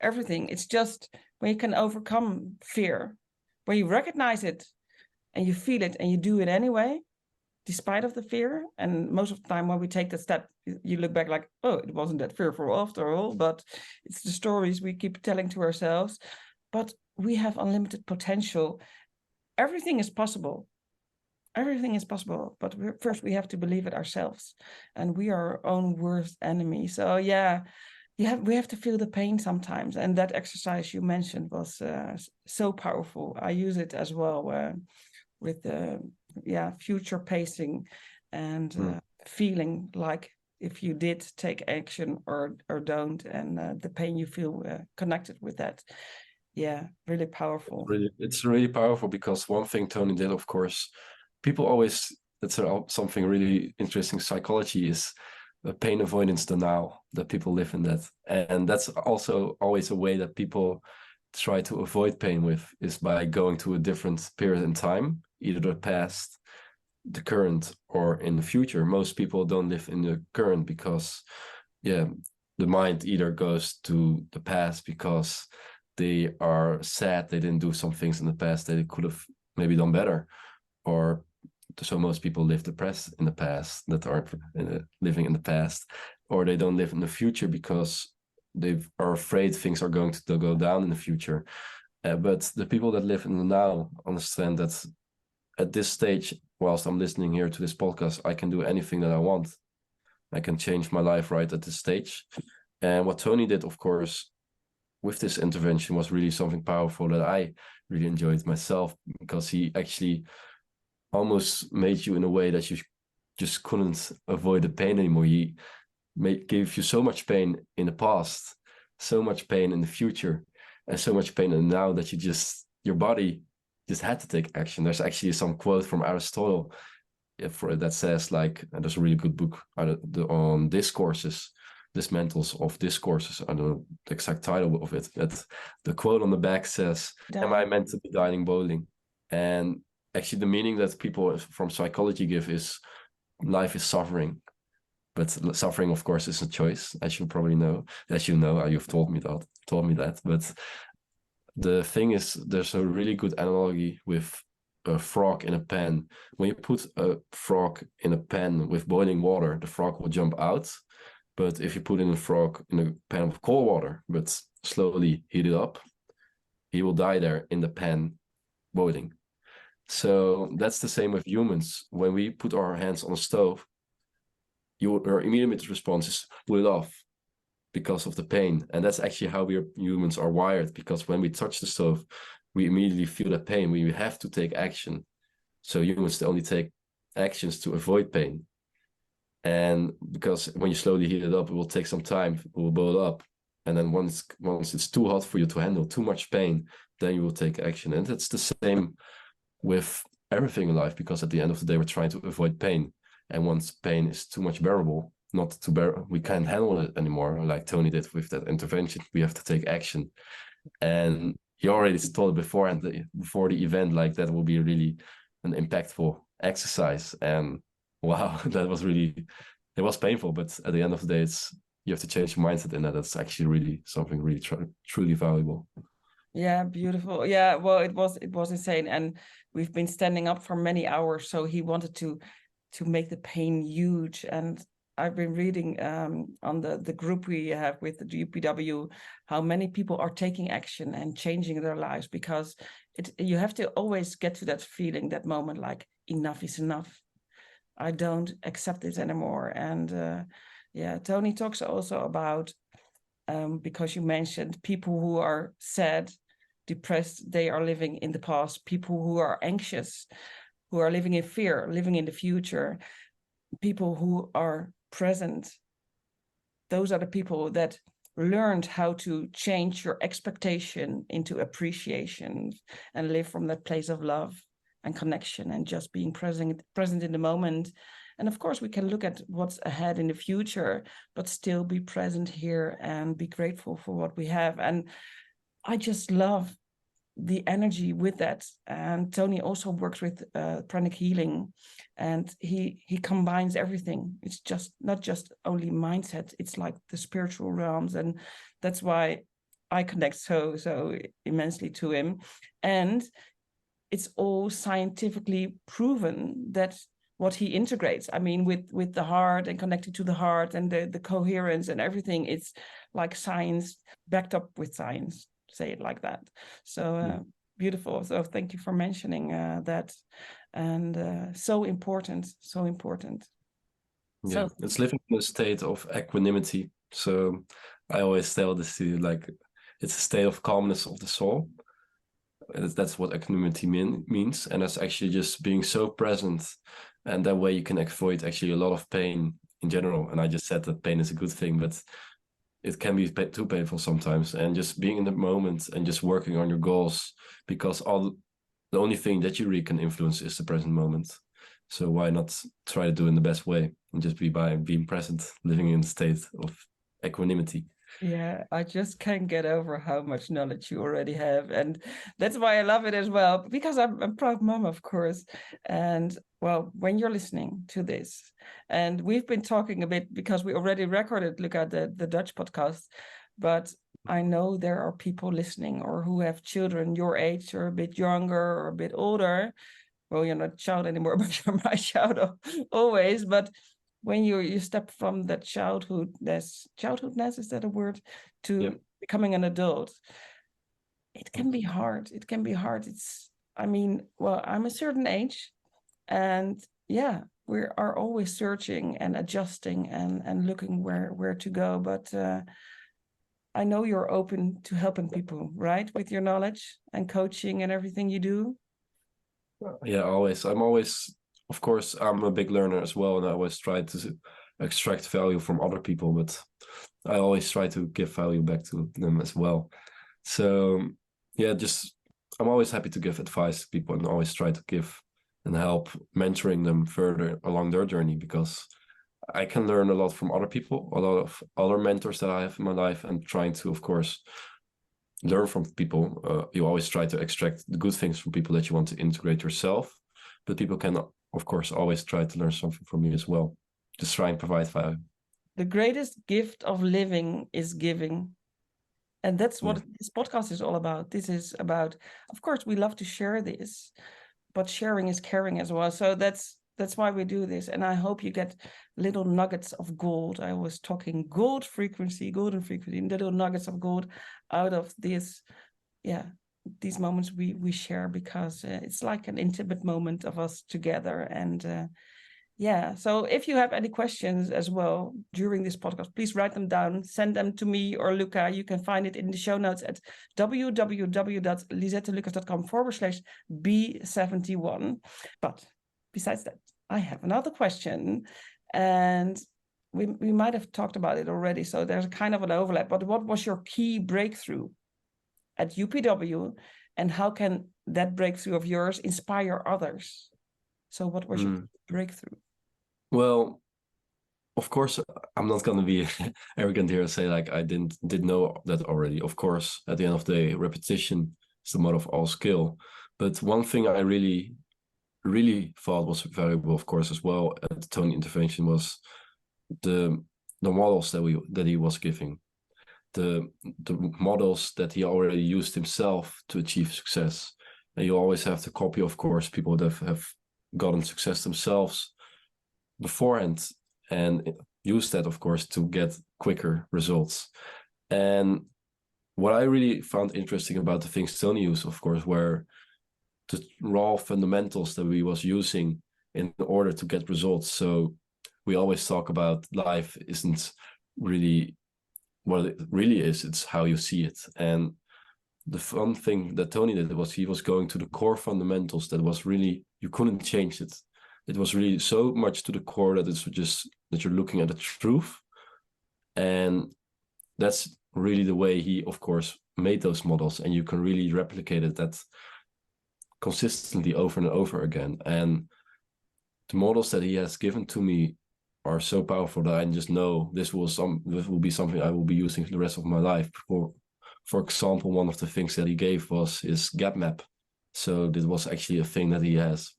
everything. It's just when you can overcome fear, when you recognize it and you feel it and you do it anyway, despite of the fear. And most of the time when we take that step, you look back like, oh, it wasn't that fearful after all, but it's the stories we keep telling to ourselves. But we have unlimited potential. Everything is possible. Everything is possible, but first we have to believe it ourselves, and we are our own worst enemy. So yeah, we have to feel the pain sometimes, and that exercise you mentioned was so powerful. I use it as well with future pacing and feeling like if you did take action or don't, and the pain you feel connected with that. Yeah, really powerful. It's really powerful, because one thing Tony did, of course, people always, that's something really interesting psychology is pain avoidance denial, that people live in that. And that's also always a way that people try to avoid pain with, is by going to a different period in time, either the past, the current, or in the future. Most people don't live in the current because, the mind either goes to the past because they are sad they didn't do some things in the past they could have maybe done better, or so most people live depressed in the past, that are living in the past, or they don't live in the future because they are afraid things are going to go down in the future. But the people that live in the now understand that at this stage, whilst I'm listening here to this podcast, I can do anything that I want. I can change my life right at this stage. And what Tony did, of course, with this intervention was really something powerful that I really enjoyed myself, because he actually almost made you in a way that you just couldn't avoid the pain anymore. He gave you so much pain in the past, so much pain in the future, and so much pain in the now that your body just had to take action. There's actually some quote from Aristotle that says, like, and there's a really good book on discourses, dismantles of discourses. I don't know the exact title of it, but the quote on the back says, am I meant to be dining bowling? And actually the meaning that people from psychology give is life is suffering. But suffering, of course, is a choice, as you probably know. As you know, you've told me that. But the thing is, there's a really good analogy with a frog in a pan. When you put a frog in a pan with boiling water, the frog will jump out. But if you put in a frog in a pan of cold water, but slowly heat it up, he will die there in the pan boiling. So that's the same with humans. When we put our hands on a stove, your immediate response is pull it off because of the pain. And that's actually how we humans are wired, because when we touch the stove, we immediately feel that pain. We have to take action. So humans only take actions to avoid pain. And because when you slowly heat it up, it will take some time, it will boil up. And then once it's too hot for you to handle, too much pain, then you will take action. And it's the same with everything in life, because at the end of the day, we're trying to avoid pain. And once pain is too much bearable, not to bear, we can't handle it anymore, like Tony did with that intervention. We have to take action. And he already told it before, and before the event, like that will be really an impactful exercise. And wow, that was really, it was painful, but at the end of the day, you have to change your mindset, and that's actually really something really truly valuable. Yeah, beautiful. Yeah, well, it was insane, and we've been standing up for many hours. So he wanted to make the pain huge, and I've been reading on the group we have with the UPW how many people are taking action and changing their lives, because you have to always get to that feeling, that moment, like enough is enough. I don't accept this anymore. And Tony talks also about, because you mentioned people who are sad, depressed, they are living in the past. People who are anxious, who are living in fear, living in the future. People who are present, those are the people that learned how to change your expectation into appreciation and live from that place of love and connection and just being present in the moment. And of course, we can look at what's ahead in the future, but still be present here and be grateful for what we have. And I just love the energy with that. And Tony also works with pranic healing, and he combines everything. It's just not just only mindset, it's like the spiritual realms. And that's why I connect so immensely to him. And it's all scientifically proven that what he integrates, I mean, with the heart and connected to the heart and the coherence and everything, it's like science backed up with science, say it like that. So beautiful. So thank you for mentioning that. And so important. Yeah, it's living in a state of equanimity. So I always tell this to you, like, it's a state of calmness of the soul. That's what equanimity means. And that's actually just being so present. And that way you can avoid actually a lot of pain in general. And I just said that pain is a good thing, but it can be too painful sometimes. And just being in the moment and just working on your goals, because the only thing that you really can influence is the present moment. So why not try to do it in the best way and just be by being present, living in a state of equanimity. Yeah, I just can't get over how much knowledge you already have. And that's why I love it as well, because I'm a proud mom, of course. And well, when you're listening to this, and we've been talking a bit because we already recorded, look at the Dutch podcast, but I know there are people listening or who have children your age or a bit younger or a bit older. Well, you're not a child anymore, but you're my child always. But when you step from that childhoodness, is that a word, to becoming an adult, it can be hard. I mean, well, I'm a certain age, and yeah, we are always searching and adjusting and looking where to go. But I know you're open to helping people, right? With your knowledge and coaching and everything you do. Yeah, always. Of course, I'm a big learner as well, and I always try to extract value from other people, but I always try to give value back to them as well. So yeah, I'm always happy to give advice to people and always try to give and help mentoring them further along their journey, because I can learn a lot from other people, a lot of other mentors that I have in my life, and trying to, of course, learn from people. You always try to extract the good things from people that you want to integrate yourself, but people can, of course, always try to learn something from you as well. Just try and provide value. The greatest gift of living is giving. And that's what this podcast is all about. This is about, of course, we love to share this, but sharing is caring as well. So that's why we do this. And I hope you get little nuggets of gold. I was talking golden frequency, little nuggets of gold out of this, these moments we share, because it's like an intimate moment of us together. And so if you have any questions as well during this podcast, please write them down, send them to me or Luca. You can find it in the show notes at www.lisettelucas.com/B71. But besides that, I have another question, and we might have talked about it already, so there's kind of an overlap. But what was your key breakthrough at UPW, and how can that breakthrough of yours inspire others? So what was your breakthrough? Well, of course, I'm not going to be arrogant here and say like I did know that already. Of course, at the end of the day, repetition is the mother of all skill. But one thing I really, really thought was valuable, of course, as well at the Tony intervention was the models that he was giving, the models that he already used himself to achieve success. And you always have to copy, of course, people that have gotten success themselves beforehand, and use that, of course, to get quicker results. And what I really found interesting about the things Tony used, of course, were the raw fundamentals that we was using in order to get results. So we always talk about life isn't really what it really is, it's how you see it. And the fun thing that Tony did was he was going to the core fundamentals that was really, you couldn't change it. It was really so much to the core that it's just that you're looking at the truth. And that's really the way he, of course, made those models. And you can really replicate it that consistently over and over again. And the models that he has given to me are so powerful that I just know this will be something I will be using for the rest of my life. For example, one of the things that he gave was his gap map. So this was actually a thing that he has.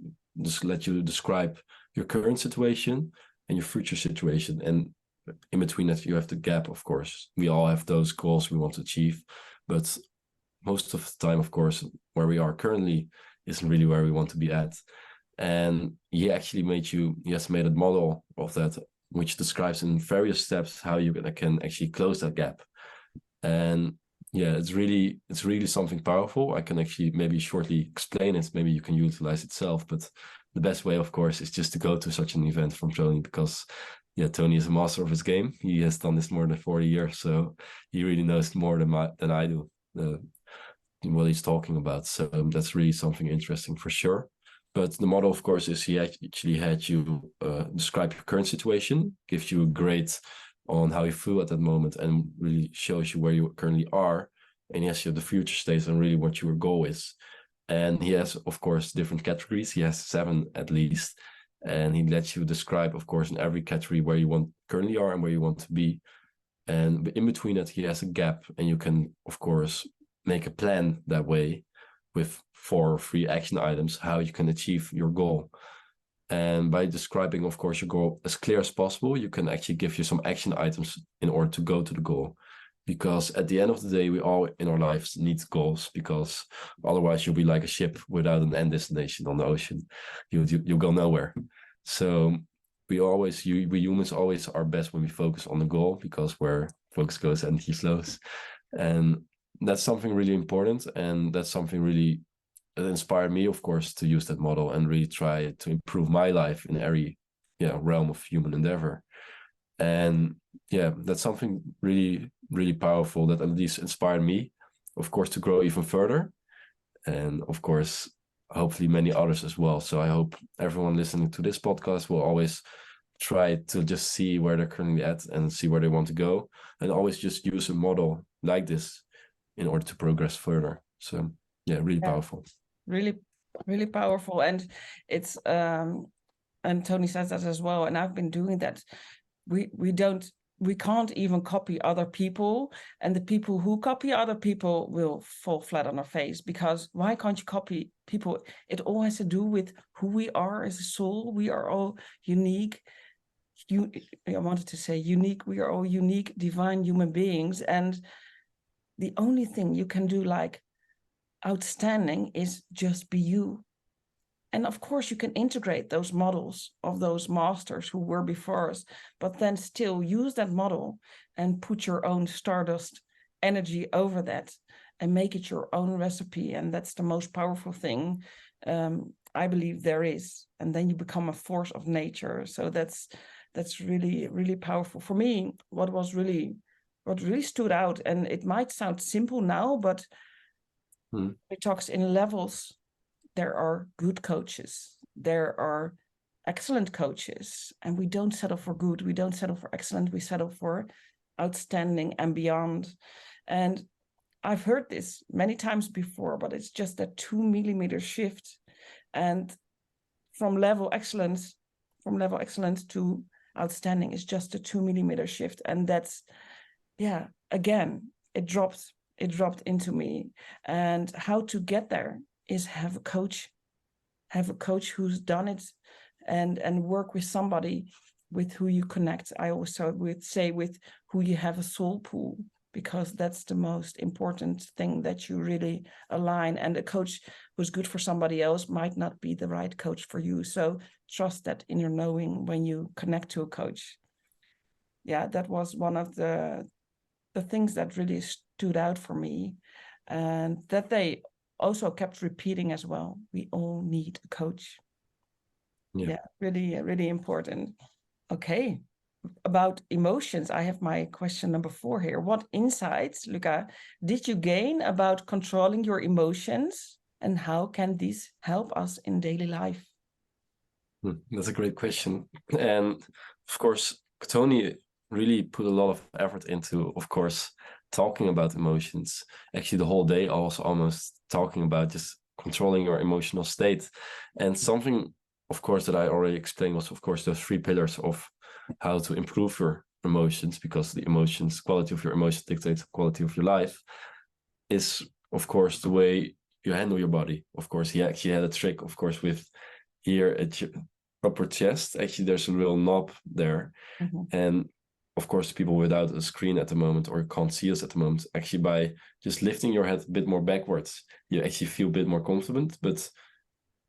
Just let you describe your current situation and your future situation. And in between that, you have the gap, of course. We all have those goals we want to achieve. but most of the time, of course, where we are currently isn't really where we want to be at. And he actually made a model of that, which describes in various steps how you can actually close that gap. And yeah, it's really something powerful. I can actually maybe shortly explain it. Maybe you can utilize itself, but the best way, of course, is just to go to such an event from Tony, because yeah, Tony is a master of his game. He has done this more than 40 years, so he really knows more than I do what he's talking about. So that's really something interesting for sure. But the model, of course, is he actually had you describe your current situation, gives you a grade on how you feel at that moment, and really shows you where you currently are. And he has you the future states and really what your goal is. And he has, of course, different categories. He has 7 at least. And he lets you describe, of course, in every category where you currently are and where you want to be. And in between that, he has a gap, and you can, of course, make a plan that way with 4 or 3 action items, how you can achieve your goal. And by describing, of course, your goal as clear as possible, you can actually give you some action items in order to go to the goal. Because at the end of the day, we all in our lives need goals, because otherwise you'll be like a ship without an end destination on the ocean. You'll go nowhere. So we humans always are best when we focus on the goal, because where focus goes, energy flows. And that's something really important. And that's something really that inspired me, of course, to use that model and really try to improve my life in every realm of human endeavor. And yeah, that's something really, really powerful that at least inspired me, of course, to grow even further. And of course, hopefully many others as well. So I hope everyone listening to this podcast will always try to just see where they're currently at and see where they want to go, and always just use a model like this in order to progress further. So yeah, really powerful. Really, really powerful. And it's and Tony says that as well, and I've been doing that. We can't even copy other people, and the people who copy other people will fall flat on their face, because why can't you copy people? It all has to do with who we are as a soul. We are all unique. I wanted to say unique. We are all unique, divine human beings, and the only thing you can do like outstanding is just be you. And of course, you can integrate those models of those masters who were before us, but then still use that model and put your own stardust energy over that and make it your own recipe. And that's the most powerful thing I believe there is. And then you become a force of nature. So that's really, really powerful. For me, what really stood out, and it might sound simple now, but it talks in levels. There are good coaches, there are excellent coaches, and we don't settle for good, we don't settle for excellent, we settle for outstanding and beyond. And I've heard this many times before, but it's just a 2 millimeter shift. And from level excellence to outstanding is just a 2 millimeter shift. And that's, again, it dropped into me. And how to get there is have a coach who's done it, and work with somebody with who you connect. I also would say with who you have a soul pool, because that's the most important thing, that you really align. And a coach who's good for somebody else might not be the right coach for you. So trust that in your knowing when you connect to a coach. Yeah, that was one of the things that really stood out for me, and that they also kept repeating as well. We all need a coach. Yeah, really, really important. Okay, about emotions, I have my question number 4 here. What insights, Luca, did you gain about controlling your emotions, and how can these help us in daily life? That's a great question. And of course, Tony really put a lot of effort into, of course, talking about emotions. Actually, the whole day I was almost talking about just controlling your emotional state. And something, of course, that I already explained was, of course, those 3 pillars of how to improve your emotions, because the quality of your emotions dictates the quality of your life, is, of course, the way you handle your body. Of course, he actually had a trick, of course, with here at your upper chest. Actually, there's a real knob there. And of course, people without a screen at the moment or can't see us at the moment, actually by just lifting your head a bit more backwards, you actually feel a bit more confident. But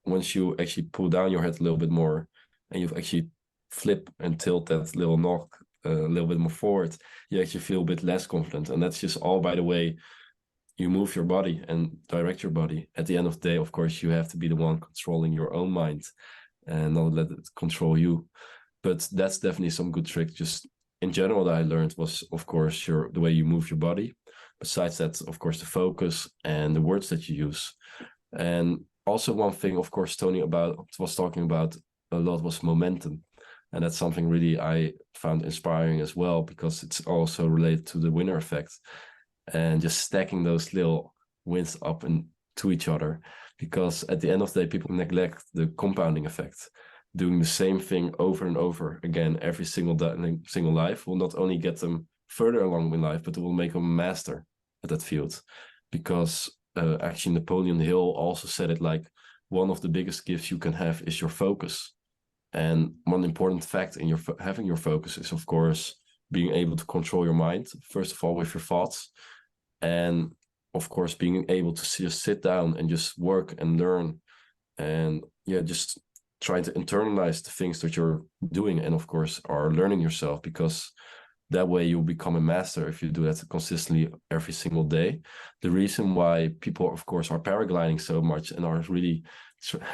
once you actually pull down your head a little bit more and you actually flip and tilt that little knock a little bit more forward, you actually feel a bit less confident. And that's just all by the way you move your body and direct your body. At the end of the day, of course, you have to be the one controlling your own mind and not let it control you. But that's definitely some good trick. Just in general that I learned was, of course, the way you move your body. Besides that, of course, the focus and the words that you use. And also one thing, of course, Tony was talking about a lot was momentum. And that's something really I found inspiring as well, because it's also related to the winner effect and just stacking those little wins up and to each other. Because at the end of the day, people neglect the compounding effect. Doing the same thing over and over again every single life will not only get them further along in life, but it will make them a master at that field. Because actually Napoleon Hill also said it like, one of the biggest gifts you can have is your focus. And one important fact in having your focus is, of course, being able to control your mind, first of all, with your thoughts. And of course, being able to just sit down and just work and learn and just trying to internalize the things that you're doing and of course are learning yourself, because that way you'll become a master if you do that consistently every single day. The reason why people, of course, are paragliding so much and are really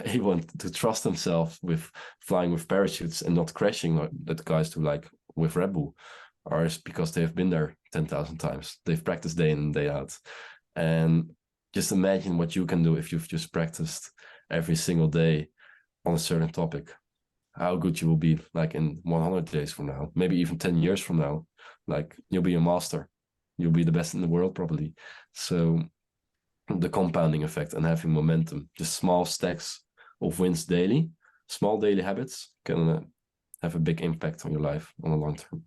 able to trust themselves with flying with parachutes and not crashing like that guys do like with Red Bull are because they have been there 10,000 times. They've practiced day in and day out. And just imagine what you can do if you've just practiced every single day on a certain topic, how good you will be like in 100 days from now, maybe even 10 years from now. Like you'll be a master, you'll be the best in the world probably. So the compounding effect and having momentum, just small stacks of wins daily, small daily habits can have a big impact on your life on the long term.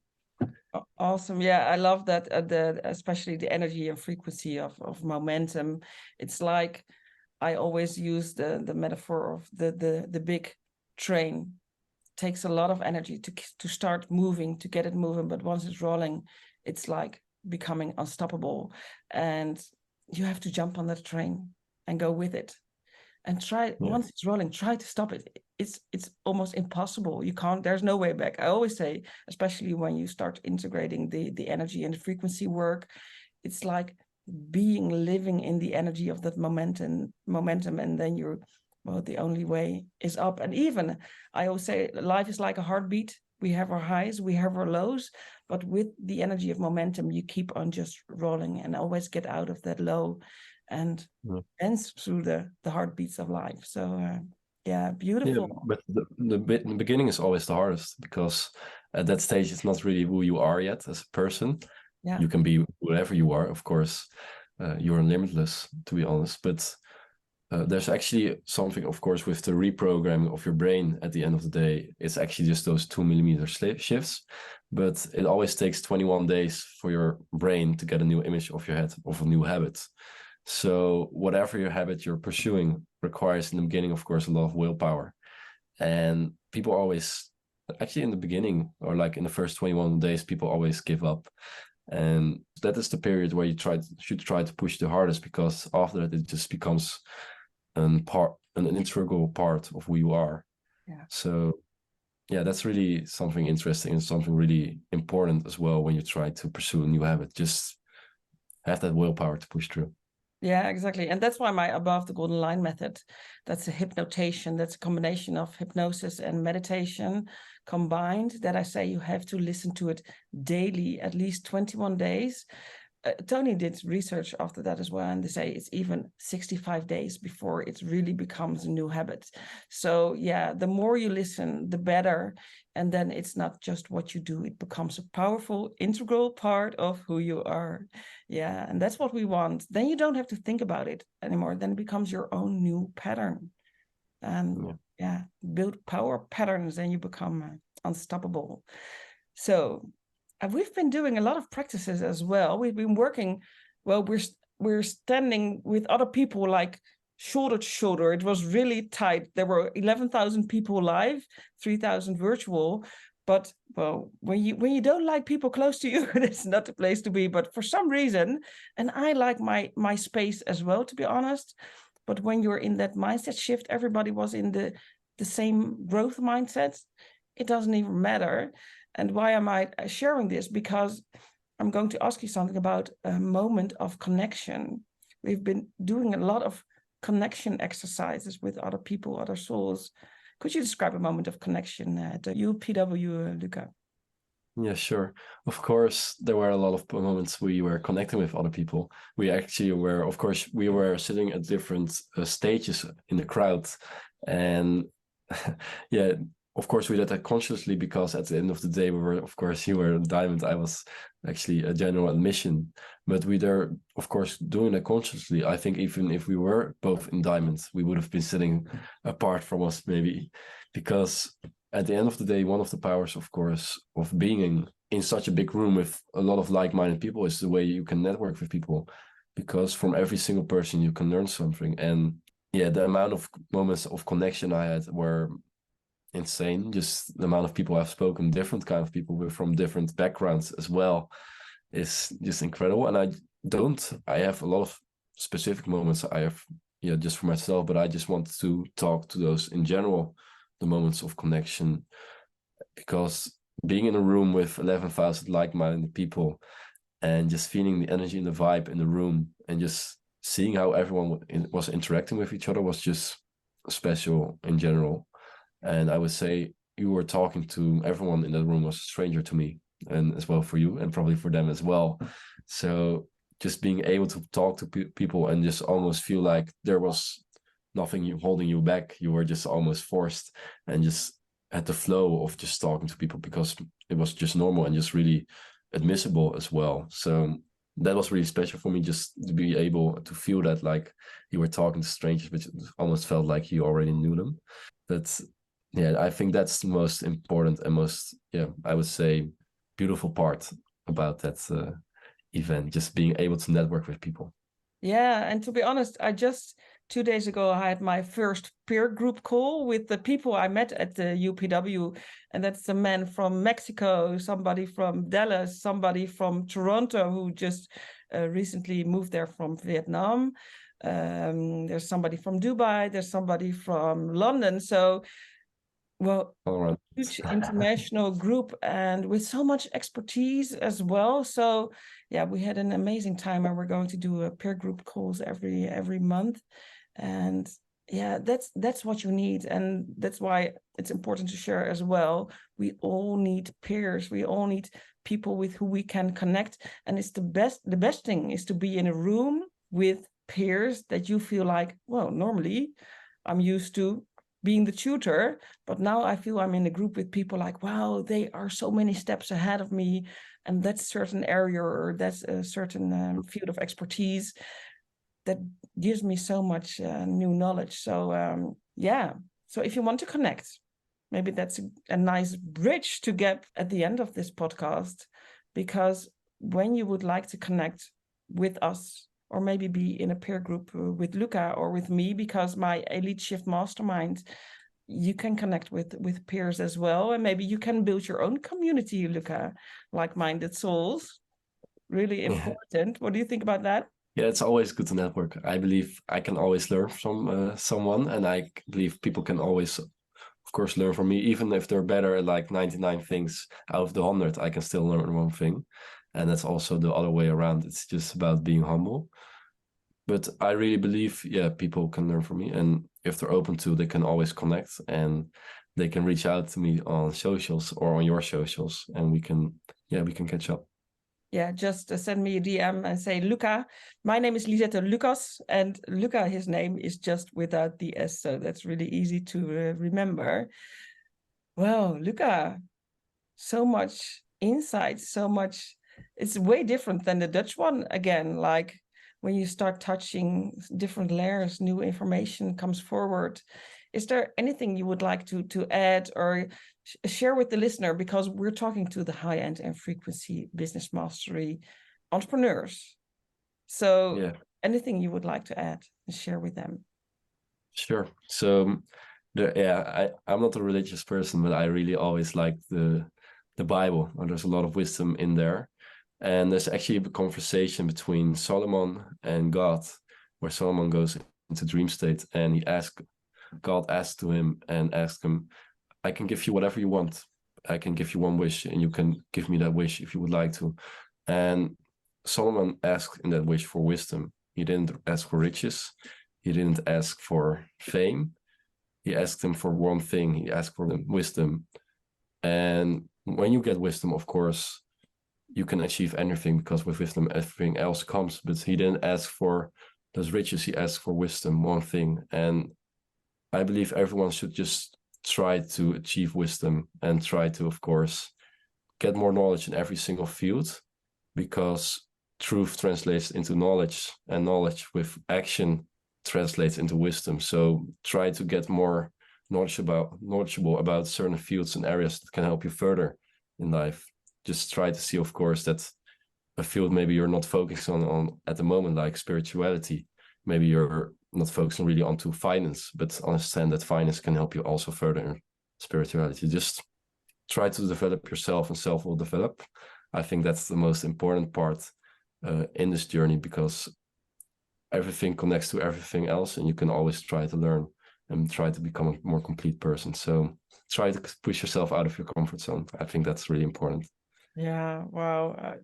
Awesome. Yeah, I love that. Especially the energy and frequency of momentum. It's like I always use the metaphor of the big train. It takes a lot of energy to start moving, to get it moving, but once it's rolling, it's like becoming unstoppable. And you have to jump on that train and go with it. And once it's rolling, try to stop it. It's almost impossible. You can't, there's no way back. I always say, especially when you start integrating the energy and the frequency work, it's like living in the energy of that momentum, and then the only way is up. And even I always say life is like a heartbeat. We have our highs, we have our lows, but with the energy of momentum, you keep on just rolling and always get out of that low and dance through the heartbeats of life. So beautiful. Yeah, but the beginning is always the hardest, because at that stage it's not really who you are yet as a person. Yeah, you can be whatever you are, of course. You're limitless, to be honest, but there's actually something, of course, with the reprogramming of your brain at the end of the day. It's actually just those 2mm shifts, but it always takes 21 days for your brain to get a new image of your head, of a new habit. So whatever your habit you're pursuing requires in the beginning, of course, a lot of willpower. And people always, actually in the beginning, or like in the first 21 days, people always give up. And that is the period where you should try to push the hardest, because after that it just becomes an integral part of who you are. Yeah. So yeah, that's really something interesting and something really important as well when you try to pursue a new habit. Just have that willpower to push through. Yeah, exactly. And that's why my above the golden line method, that's a hypnotation. That's a combination of hypnosis and meditation combined, that I say you have to listen to it daily, at least 21 days. Tony did research after that as well, and they say it's even 65 days before it really becomes a new habit. So yeah, the more you listen, the better. And then it's not just what you do, it becomes a powerful, integral part of who you are. Yeah, and that's what we want. Then you don't have to think about it anymore. Then it becomes your own new pattern. And build power patterns, and you become unstoppable. So we've been doing a lot of practices as well. We've been working, well, we're standing with other people like shoulder to shoulder. It was really tight. There were 11,000 people live, 3,000 virtual, But well, when you don't like people close to you, it's not the place to be. But for some reason, and I like my space as well, to be honest. But when you're in that mindset shift, everybody was in the same growth mindset. It doesn't even matter. And why am I sharing this? Because I'm going to ask you something about a moment of connection. We've been doing a lot of connection exercises with other people, other souls. Could you describe a moment of connection at the UPW, Luca? Yeah, sure. Of course, there were a lot of moments we were connecting with other people. We actually were, of course, we were sitting at different stages in the crowd. And yeah, of course, we did that consciously because at the end of the day, we were, of course, you were a diamond. I was actually a general admission. But we were, of course, doing that consciously. I think even if we were both in diamonds, we would have been sitting apart from us, maybe, because at the end of the day, one of the powers, of course, of being in such a big room with a lot of like-minded people is the way you can network with people, because from every single person you can learn something. And yeah, the amount of moments of connection I had were insane. Just the amount of people I've spoken, different kind of people from different backgrounds as well, is just incredible. And I have a lot of specific moments I have, yeah, just for myself, but I just want to talk to those in general, the moments of connection, because being in a room with 11,000 like-minded people and just feeling the energy and the vibe in the room and just seeing how everyone was interacting with each other was just special in general. And I would say you were talking to everyone in that room was a stranger to me, and as well for you and probably for them as well. So just being able to talk to people and just almost feel like there was nothing holding you back. You were just almost forced and just at the flow of just talking to people because it was just normal and just really admissible as well. So that was really special for me, just to be able to feel that like you were talking to strangers, which almost felt like you already knew them. But yeah, I think that's the most important and most, yeah, I would say, beautiful part about that event, just being able to network with people. Yeah, and to be honest, I just 2 days ago I had my first peer group call with the people I met at the UPW, and that's a man from Mexico, somebody from Dallas, somebody from Toronto who just recently moved there from Vietnam. There's somebody from Dubai, there's somebody from London. So, well, All right. huge international group and with so much expertise as well. So yeah, we had an amazing time, and we're going to do a peer group calls every month. And yeah, that's what you need, and that's why it's important to share as well. We all need peers, we all need people with who we can connect, and it's the best thing is to be in a room with peers that you feel like, well, normally I'm used to being the tutor, but now I feel I'm in a group with people like, wow, they are so many steps ahead of me, and that's certain area or that's a certain field of expertise that gives me so much new knowledge. So yeah, so if you want to connect, maybe that's a nice bridge to get at the end of this podcast, because when you would like to connect with us, or maybe be in a peer group with Luca or with me, because my Elite Shift Mastermind, you can connect with peers as well, and maybe you can build your own community, Luca, like-minded souls. Really important. What do you think about that? Yeah, it's always good to network. I believe I can always learn from someone, and I believe people can always, of course, learn from me. Even if they're better at like 99 things out of the 100, I can still learn one thing. And that's also the other way around. It's just about being humble. But I really believe, yeah, people can learn from me. And if they're open to, they can always connect, and they can reach out to me on socials or on your socials, and we can catch up. Yeah, just send me a DM and say, Luca, my name is Lisette Lucas, and Luca, his name is just without the S, so that's really easy to remember. Well, Luca, so much insight, so much. It's way different than the Dutch one again. Like when you start touching different layers, new information comes forward. Is there anything you would like to add or share with the listener? Because we're talking to the high end and frequency business mastery entrepreneurs. So Yeah, anything you would like to add and share with them? sure. So I'm not a religious person, but I really always like the Bible. There's a lot of wisdom in there. And there's actually a conversation between Solomon and God, where Solomon goes into dream state, and God asks to him and asks him, I can give you whatever you want. I can give you one wish, and you can give me that wish if you would like to. And Solomon asked in that wish for wisdom. He didn't ask for riches. He didn't ask for fame. He asked him for one thing. He asked for wisdom. And when you get wisdom, of course, you can achieve anything, because with wisdom, everything else comes. But he didn't ask for those riches. He asked for wisdom, one thing. And I believe everyone should just try to achieve wisdom and try to, of course, get more knowledge in every single field, because truth translates into knowledge, and knowledge with action translates into wisdom. So try to get more knowledgeable about certain fields and areas that can help you further in life. Just try to see, of course, that a field maybe you're not focusing on at the moment, like spirituality. Maybe you're not focusing really onto finance, but understand that finance can help you also further in spirituality. Just try to develop yourself, and self will develop. I think that's the most important part in this journey, because everything connects to everything else, and you can always try to learn and try to become a more complete person. So try to push yourself out of your comfort zone. I think that's really important. Yeah, wow.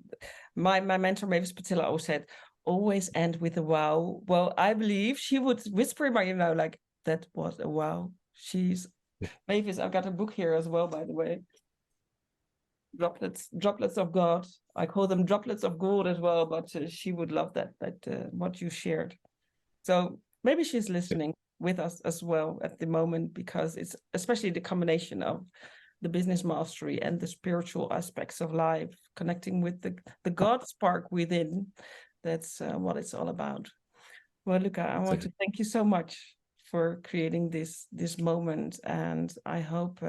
My mentor, Mavis Patilla, always said, always end with a wow. Well, I believe she would whisper in my ear now, like, that was a wow. Mavis, I've got a book here as well, by the way. Droplets of God. I call them droplets of gold as well, but she would love that what you shared. So maybe she's listening with us as well at the moment, because it's especially the combination of the business mastery and the spiritual aspects of life, connecting with the God spark within. That's what it's all about. Well, Luca, I want to thank you so much for creating this moment, and I hope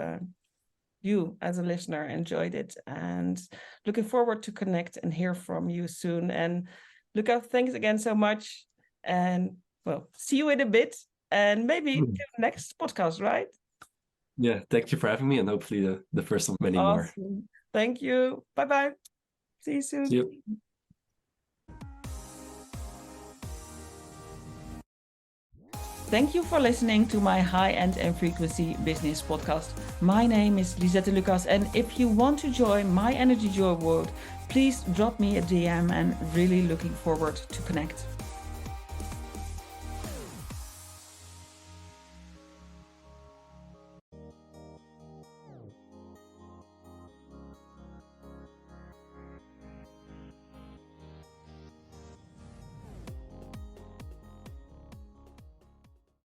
you as a listener enjoyed it, and looking forward to connect and hear from you soon. And Luca, thanks again so much, and well, see you in a bit, and maybe the next podcast, right? Yeah, thank you for having me, and hopefully the first of many more. Thank you. Bye-bye. See you soon. See you. Thank you for listening to my high-end and frequency business podcast. My name is Lisette and Luca, and if you want to join my energy joy world, please drop me a DM, and really looking forward to connect.